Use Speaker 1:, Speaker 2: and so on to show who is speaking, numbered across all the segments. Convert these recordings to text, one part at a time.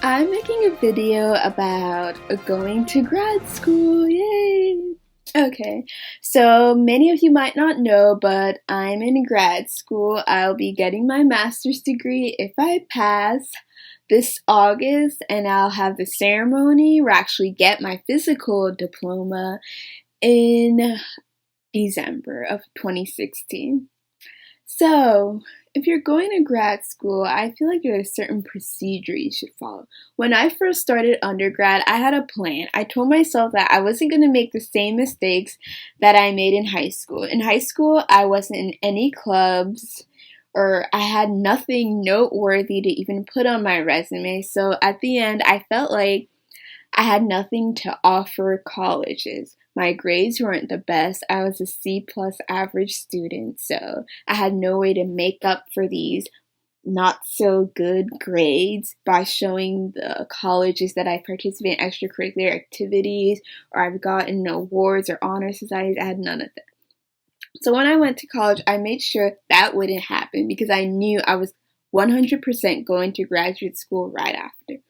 Speaker 1: I'm making a video about going to grad school. Yay! Okay, so many of you might not know, but I'm in grad school. I'll be getting my master's degree if I pass this August, and I'll have the ceremony where I actually get my physical diploma in December of 2016. So, if you're going to grad school, I feel like there's a certain procedure you should follow. When I first started undergrad, I had a plan. I told myself that I wasn't going to make the same mistakes that I made in high school. In high school, I wasn't in any clubs or I had nothing noteworthy to even put on my resume. So at the end, I felt like I had nothing to offer colleges. My grades weren't the best. I was a C plus average student, so I had no way to make up for these not so good grades by showing the colleges that I participate in extracurricular activities or I've gotten awards or honor societies. I had none of that. So when I went to college, I made sure that wouldn't happen because I knew I was 100% going to graduate school right after.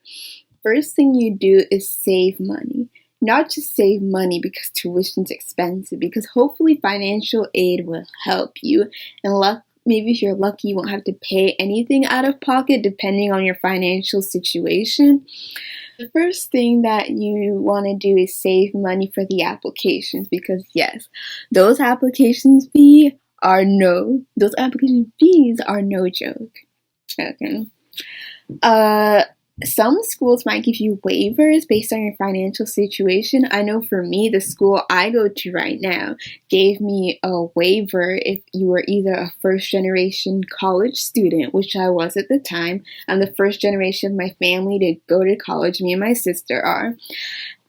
Speaker 1: First thing you do is save money. Not just save money because tuition's expensive, because hopefully financial aid will help you. And maybe if you're lucky, you won't have to pay anything out of pocket depending on your financial situation. The first thing that you want to do is save money for the applications because yes, those application fees are no joke. Okay. Some schools might give you waivers based on your financial situation. I know for me, the school I go to right now gave me a waiver if you were either a first generation college student, which I was at the time. I'm the first generation of my family to go to college. Me and my sister are.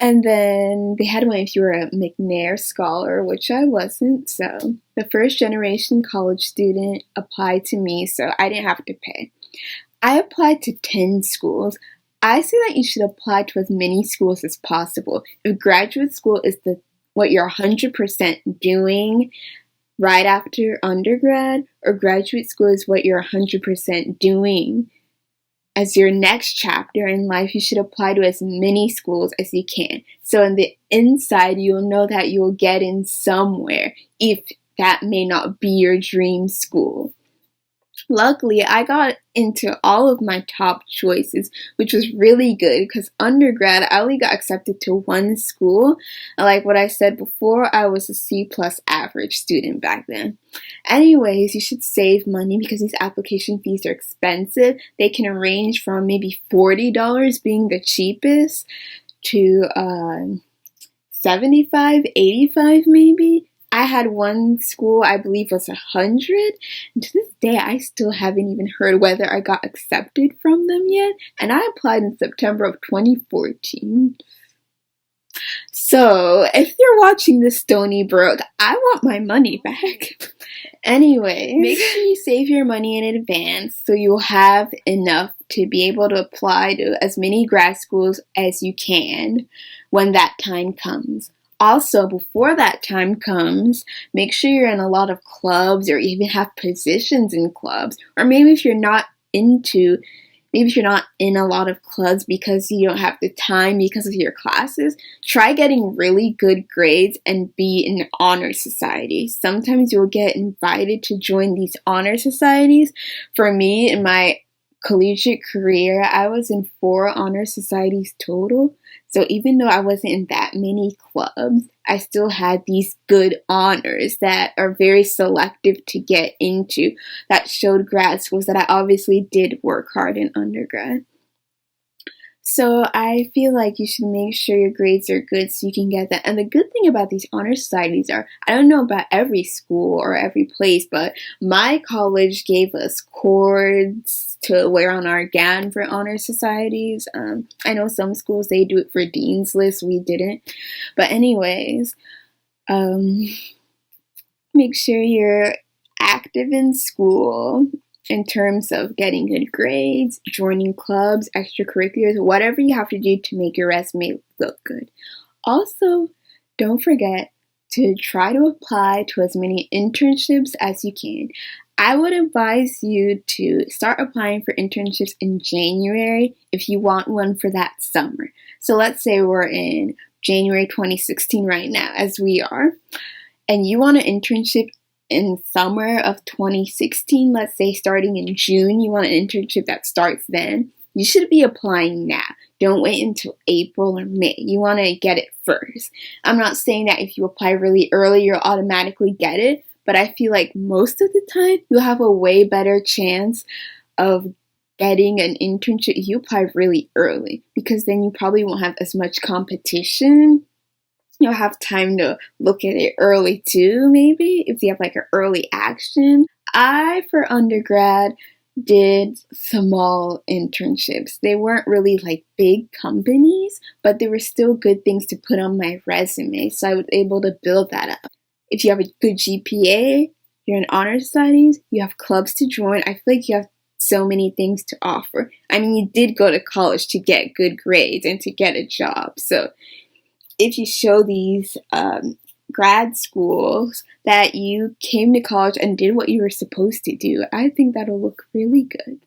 Speaker 1: And then they had one if you were a McNair scholar, which I wasn't. So the first generation college student applied to me, so I didn't have to pay. I applied to 10 schools. I say that you should apply to as many schools as possible. If graduate school is what you're 100% doing right after undergrad, or graduate school is what you're 100% doing as your next chapter in life, you should apply to as many schools as you can. So on the inside, you'll know that you'll get in somewhere, if that may not be your dream school. Luckily, I got into all of my top choices, which was really good because undergrad, I only got accepted to one school. And like what I said before, I was a C plus average student back then. Anyways, you should save money because these application fees are expensive. They can range from maybe $40 being the cheapest to $75, $85 maybe. I had one school I believe was 100, and to this day I still haven't even heard whether I got accepted from them yet, and I applied in September of 2014. So, if you're watching this Stony Brook, I want my money back. Anyway, make sure you save your money in advance so you'll have enough to be able to apply to as many grad schools as you can when that time comes. Also, before that time comes, make sure you're in a lot of clubs or even have positions in clubs. Or maybe if you're not in a lot of clubs because you don't have the time because of your classes, try getting really good grades and be in an honor society. Sometimes you'll get invited to join these honor societies. For me, in my collegiate career, I was in 4 honor societies total. So even though I wasn't in that many clubs, I still had these good honors that are very selective to get into that showed grad schools that I obviously did work hard in undergrad. So I feel like you should make sure your grades are good so you can get that. And the good thing about these honor societies are, I don't know about every school or every place, but my college gave us cords to wear on our gown for honor societies. I know some schools, they do it for dean's list. We didn't. But anyways, make sure you're active in school in terms of getting good grades, joining clubs, extracurriculars, whatever you have to do to make your resume look good. Also, don't forget to try to apply to as many internships as you can. I would advise you to start applying for internships in January if you want one for that summer. So let's say we're in January 2016 right now, as we are, and you want an internship in summer of 2016, let's say starting in June, you want an internship that starts then, you should be applying now. Don't wait until April or May. You want to get it first. I'm not saying that if you apply really early, you'll automatically get it, but I feel like most of the time, you'll have a way better chance of getting an internship if you apply really early, because then you probably won't have as much competition. You'll have time to look at it early too, maybe, if you have like an early action. I, for undergrad, did small internships. They weren't really like big companies, but they were still good things to put on my resume, so I was able to build that up. If you have a good GPA, you're in honor studies, you have clubs to join, I feel like you have so many things to offer. I mean, you did go to college to get good grades and to get a job, so if you show these grad schools that you came to college and did what you were supposed to do, I think that'll look really good.